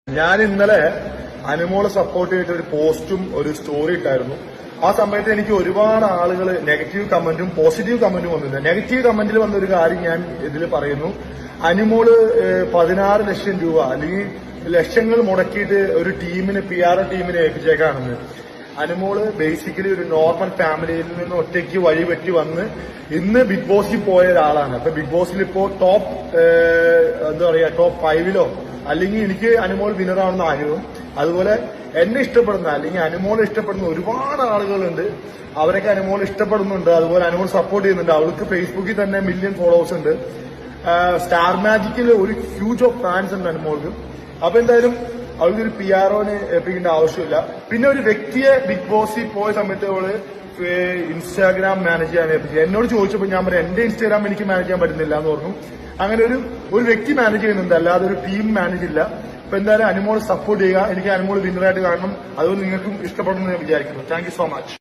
ഞാൻ ഇന്നലെ അനുമോളെ സപ്പോർട്ട് ചെയ്തിട്ട് ഒരു പോസ്റ്റും ഒരു സ്റ്റോറി ഇട്ടായിരുന്നു. ആ സമയത്ത് എനിക്ക് ഒരുപാട് ആളുകൾ നെഗറ്റീവ് കമന്റും പോസിറ്റീവ് കമന്റും വന്നിട്ടുണ്ട്. നെഗറ്റീവ് കമന്റിൽ വന്ന ഒരു കാര്യം ഞാൻ ഇതിൽ പറയുന്നു. അനുമോള് 16 ലക്ഷം രൂപ അല്ലെങ്കിൽ ലക്ഷങ്ങൾ മുടക്കിയിട്ട് ഒരു ടീമിന് PR ടീമിനെ ഏൽപ്പിച്ചേക്കാണെന്ന്. അനുമോള് ബേസിക്കലി ഒരു നോർമൽ ഫാമിലിയിൽ നിന്ന് ഒറ്റയ്ക്ക് വഴിപറ്റി വന്ന് ഇന്ന് ബിഗ് ബോസിൽ പോയ ഒരാളാണ്. അപ്പൊ ബിഗ് ബോസിൽ ഇപ്പോ ടോപ്പ് എന്താ പറയാ ടോപ്പ് 5 അല്ലെങ്കിൽ എനിക്ക് അനുമോൾ വിന്നറാണെന്ന് ആഗ്രഹം. അതുപോലെ എന്നെ ഇഷ്ടപ്പെടുന്ന അല്ലെങ്കിൽ അനുമോൾ ഇഷ്ടപ്പെടുന്ന ഒരുപാട് ആളുകളുണ്ട്. അവരൊക്കെ അനുമോൾ ഇഷ്ടപ്പെടുന്നുണ്ട്. അതുപോലെ അനുമോൾ സപ്പോർട്ട് ചെയ്യുന്നുണ്ട്. അവൾക്ക് ഫേസ്ബുക്കിൽ തന്നെ മില്യൺ ഫോളോവേഴ്സ് ഉണ്ട്. സ്റ്റാർ മാജിക്കിൽ ഒരു ഹ്യൂജ് ഓഫ് ഫാൻസ് ഉണ്ട് അനുമോൾക്ക്. അപ്പൊ എന്തായാലും അവൾക്ക് ഒരു PROനെ ഏൽപ്പിക്കേണ്ട ആവശ്യമില്ല. പിന്നെ ഒരു വ്യക്തിയെ ബിഗ് ബോസിൽ പോയ സമയത്ത് അവള് ഇൻസ്റ്റാഗ്രാം മാനേജ് ചെയ്യാൻ ഏൽപ്പിച്ചു. എന്നോട് ചോദിച്ചപ്പോൾ ഞാൻ പറയാം എന്റെ ഇൻസ്റ്റാഗ്രാം എനിക്ക് മാനേജ് ചെയ്യാൻ പറ്റുന്നില്ല എന്ന് പറഞ്ഞു. അങ്ങനെ ഒരു വ്യക്തി മാനേജ് ചെയ്യുന്നുണ്ട്, അല്ലാതെ ഒരു ടീം മാനേജ് ഇല്ല. അപ്പൊ എന്തായാലും അനുമോൾ സപ്പോർട്ട് ചെയ്യുക. എനിക്ക് അനുമോൾ വിന്നറായിട്ട് കാണണം. അതുകൊണ്ട് നിങ്ങൾക്കും ഇഷ്ടപ്പെടുമെന്ന് ഞാൻ വിചാരിക്കുന്നു. Thank you so much.